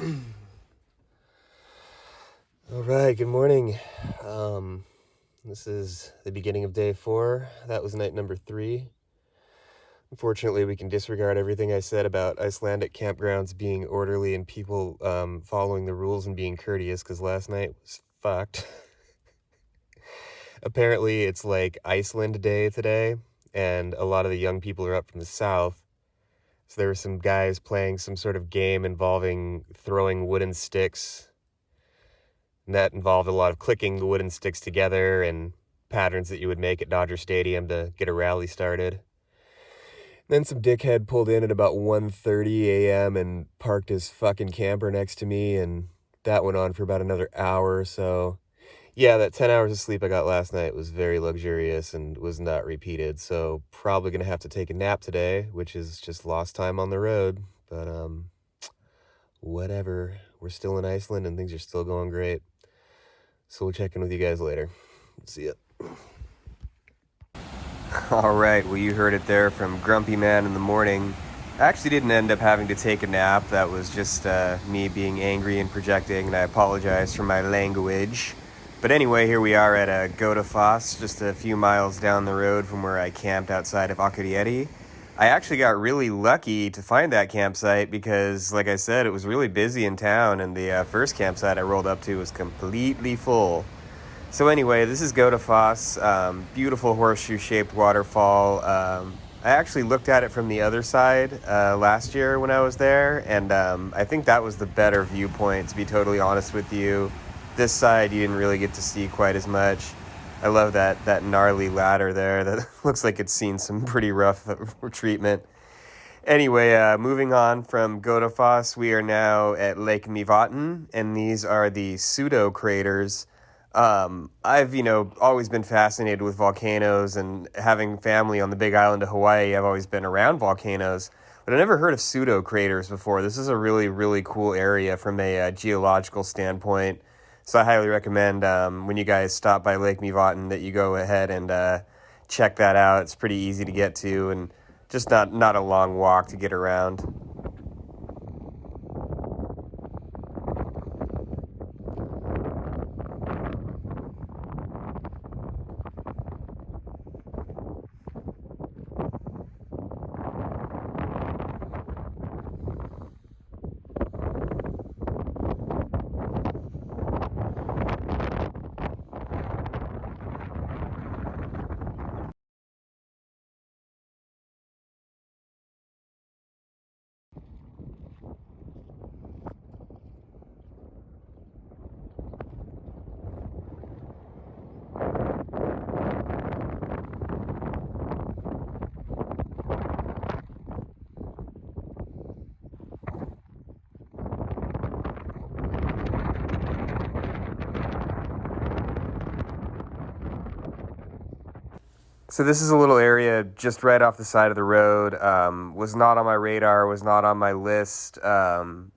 All right, good morning. This is the beginning of day 4. That was night number 3. Unfortunately, we can disregard everything I said about Icelandic campgrounds being orderly and people following the rules and being courteous, because last night was fucked. Apparently, it's like Iceland Day today, and a lot of the young people are up from the south. So there were some guys playing some sort of game involving throwing wooden sticks. And that involved a lot of clicking the wooden sticks together and patterns that you would make at Dodger Stadium to get a rally started. Then some dickhead pulled in at about 1:30 a.m. and parked his fucking camper next to me, and that went on for about another hour or so. Yeah, that 10 hours of sleep I got last night was very luxurious and was not repeated, so probably going to have to take a nap today, which is just lost time on the road. But, whatever. We're still in Iceland and things are still going great. So we'll check in with you guys later. See ya. All right, well, you heard it there from Grumpy Man in the morning. I actually didn't end up having to take a nap. That was just me being angry and projecting, and I apologize for my language. But anyway, here we are at Godafoss, just a few miles down the road from where I camped outside of Akureyri. I actually got really lucky to find that campsite because, like I said, it was really busy in town, and the first campsite I rolled up to was completely full. So anyway, this is Godafoss, beautiful horseshoe-shaped waterfall. I actually looked at it from the other side last year when I was there, and I think that was the better viewpoint, to be totally honest with you. This side, you didn't really get to see quite as much. I love that gnarly ladder there that looks like it's seen some pretty rough treatment. Anyway, moving on from Godafoss, we are now at Lake Myvatn, and these are the pseudo craters. I've, always been fascinated with volcanoes, and having family on the big island of Hawaii, I've always been around volcanoes, but I never heard of pseudo craters before. This is a really, really cool area from a geological standpoint. So I highly recommend when you guys stop by Lake Myvatn that you go ahead and check that out. It's pretty easy to get to and just not a long walk to get around. So this is a little area just right off the side of the road. Was not on my radar, was not on my list.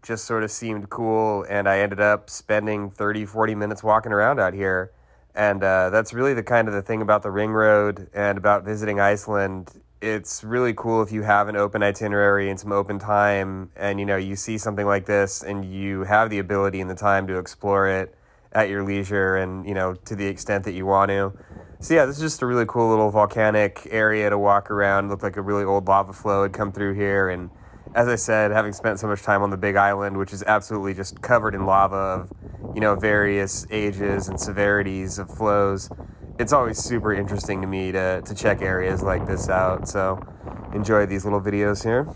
Just sort of seemed cool, and I ended up spending 30, 40 minutes walking around out here. And that's really the thing about the ring road and about visiting Iceland. It's really cool if you have an open itinerary and some open time, and you see something like this and you have the ability and the time to explore it at your leisure and to the extent that you want to. So yeah, this is just a really cool little volcanic area to walk around. It looked like a really old lava flow had come through here, and as I said, having spent so much time on the big island, which is absolutely just covered in lava of various ages and severities of flows, it's always super interesting to me to check areas like this out. So enjoy these little videos here.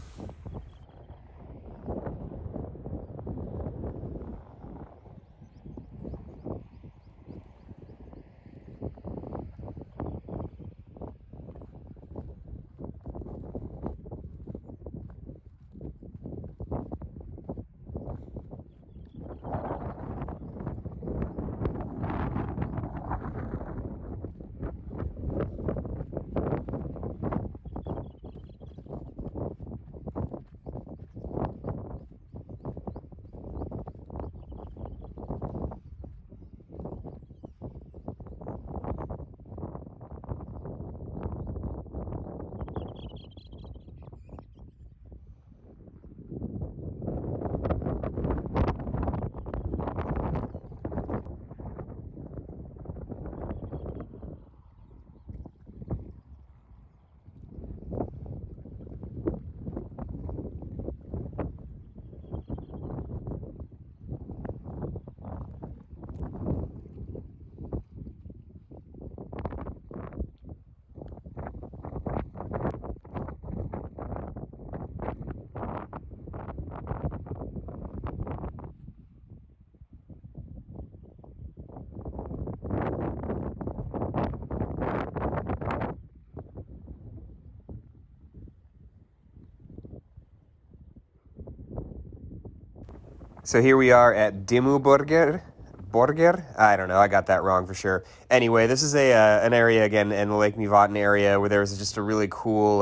So here we are at Dimmuborgir. Borgir? I don't know. I got that wrong for sure. Anyway, this is an area again in the Lake Myvatn area where there's just a really cool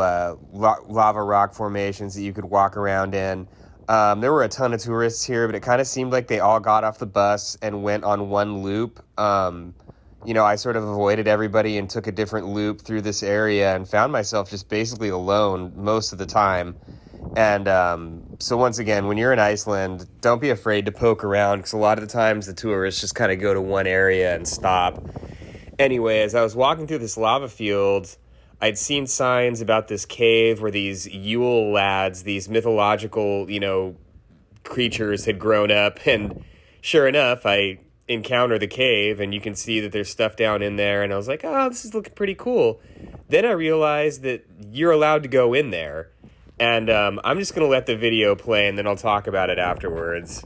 lava rock formations that you could walk around in. There were a ton of tourists here, but it kind of seemed like they all got off the bus and went on one loop. I sort of avoided everybody and took a different loop through this area and found myself just basically alone most of the time. And so once again, when you're in Iceland, don't be afraid to poke around because a lot of the times the tourists just kind of go to one area and stop. Anyway, as I was walking through this lava field, I'd seen signs about this cave where these Yule lads, these mythological, creatures had grown up. And sure enough, I encounter the cave and you can see that there's stuff down in there. And I was like, oh, this is looking pretty cool. Then I realized that you're allowed to go in there. And I'm just going to let the video play, and then I'll talk about it afterwards.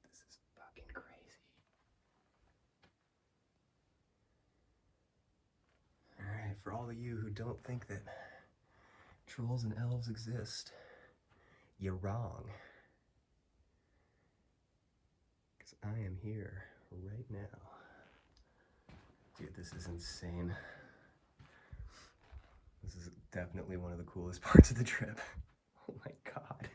This is fucking crazy. Alright, for all of you who don't think that trolls and elves exist, you're wrong. Because I am here right now. Dude, this is insane. This is definitely one of the coolest parts of the trip. Oh my god.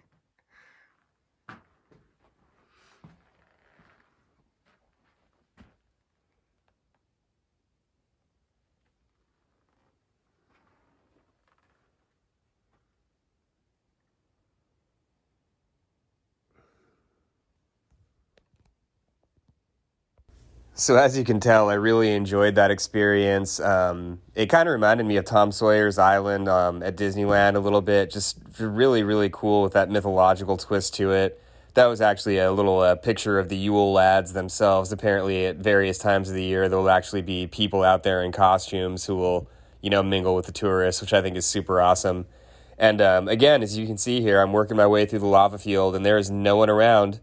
So as you can tell, I really enjoyed that experience. It kind of reminded me of Tom Sawyer's Island at Disneyland a little bit. Just really, really cool with that mythological twist to it. That was actually a little picture of the Yule lads themselves. Apparently, at various times of the year, there will actually be people out there in costumes who will, mingle with the tourists, which I think is super awesome. And again, as you can see here, I'm working my way through the lava field, and there is no one around.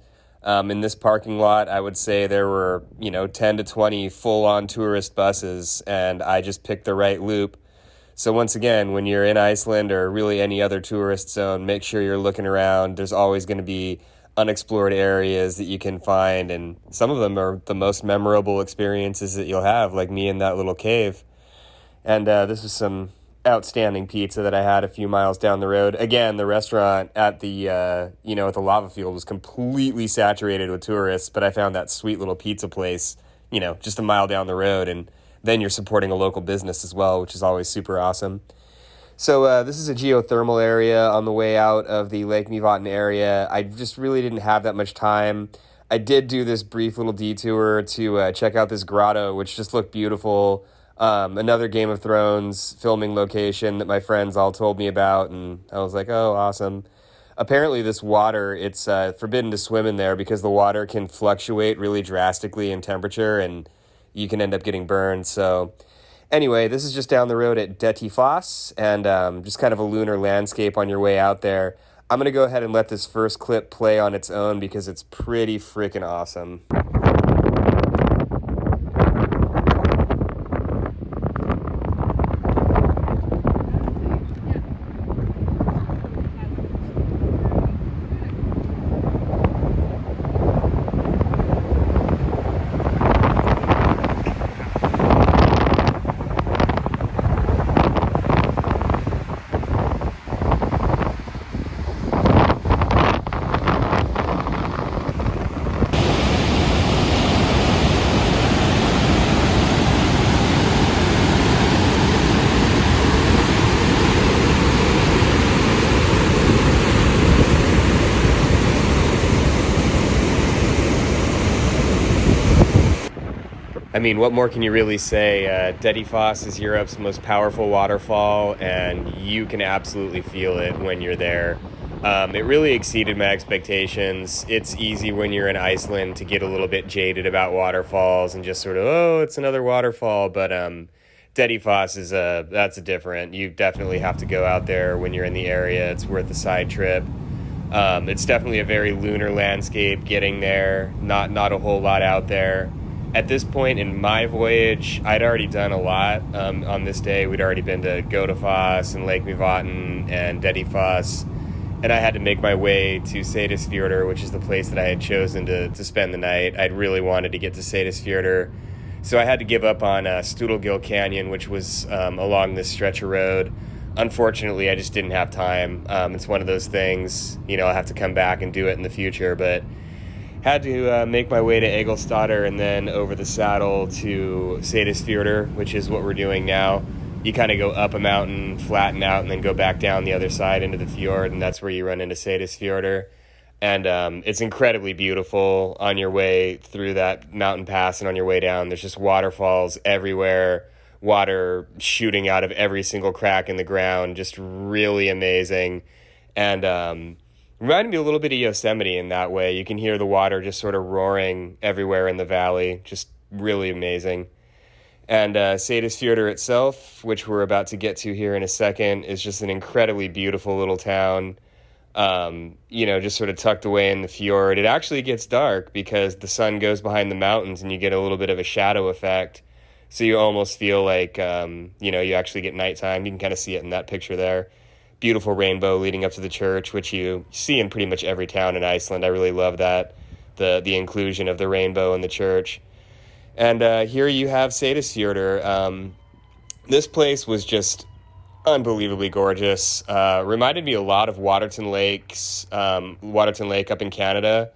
In this parking lot, I would say there were, 10 to 20 full-on tourist buses, and I just picked the right loop. So once again, when you're in Iceland or really any other tourist zone, make sure you're looking around. There's always going to be unexplored areas that you can find, and some of them are the most memorable experiences that you'll have, like me in that little cave. And this is some outstanding pizza that I had a few miles down the road. Again, the restaurant at the at the lava field was completely saturated with tourists, but I found that sweet little pizza place, just a mile down the road, and then you're supporting a local business as well, which is always super awesome. So this is a geothermal area on the way out of the Lake Myvatn area. I just really didn't have that much time. I did do this brief little detour to check out this grotto, which just looked beautiful. Another Game of Thrones filming location that my friends all told me about, and I was like, oh, awesome. Apparently this water, it's forbidden to swim in there because the water can fluctuate really drastically in temperature, and you can end up getting burned. So anyway, this is just down the road at Dettifoss, and just kind of a lunar landscape on your way out there. I'm going to go ahead and let this first clip play on its own because it's pretty freaking awesome. I mean, what more can you really say? Dettifoss is Europe's most powerful waterfall, and you can absolutely feel it when you're there. It really exceeded my expectations. It's easy when you're in Iceland to get a little bit jaded about waterfalls and just sort of, oh, it's another waterfall. But Dettifoss that's a different. You definitely have to go out there when you're in the area. It's worth a side trip. It's definitely a very lunar landscape getting there. Not a whole lot out there. At this point in my voyage, I'd already done a lot. On this day, we'd already been to Godafoss and Lake Myvatn and Dettifoss, and I had to make my way to Seydisfjordur, which is the place that I had chosen to spend the night. I'd really wanted to get to Seydisfjordur, so I had to give up on Studelgil Canyon, which was along this stretch of road. Unfortunately, I just didn't have time. It's one of those things, I'll have to come back and do it in the future, but had to make my way to Egilsstadir and then over the saddle to Seydisfjordur, which is what we're doing now. You kind of go up a mountain, flatten out, and then go back down the other side into the fjord, and that's where you run into Seydisfjordur. And it's incredibly beautiful on your way through that mountain pass and on your way down. There's just waterfalls everywhere, water shooting out of every single crack in the ground, just really amazing. And reminded me a little bit of Yosemite in that way. You can hear the water just sort of roaring everywhere in the valley, just really amazing. And Seydisfjordur itself, which we're about to get to here in a second, is just an incredibly beautiful little town, just sort of tucked away in the fjord. It actually gets dark because the sun goes behind the mountains and you get a little bit of a shadow effect. So you almost feel like, you actually get nighttime. You can kind of see it in that picture there. Beautiful rainbow leading up to the church, which you see in pretty much every town in Iceland. I really love that, the inclusion of the rainbow in the church. And here you have Seydisfjordur. This place was just unbelievably gorgeous. Reminded me a lot of Waterton Lake up in Canada.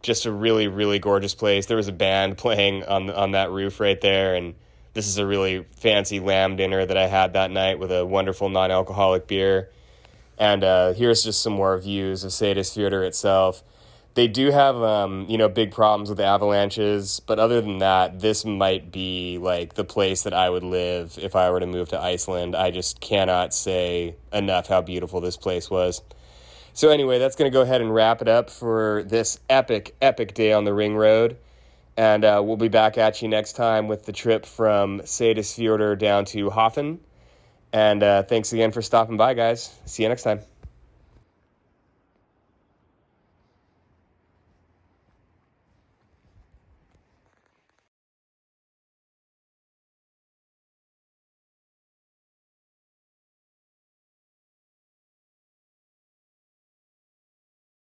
Just a really, really gorgeous place. There was a band playing on that roof right there, and this is a really fancy lamb dinner that I had that night with a wonderful non-alcoholic beer. And here's just some more views of Seydisfjordur itself. They do have, big problems with avalanches, but other than that, this might be like the place that I would live if I were to move to Iceland. I just cannot say enough how beautiful this place was. So anyway, that's going to go ahead and wrap it up for this epic, epic day on the Ring Road. And we'll be back at you next time with the trip from Seydisfjordur down to Hoffen. And thanks again for stopping by, guys. See you next time.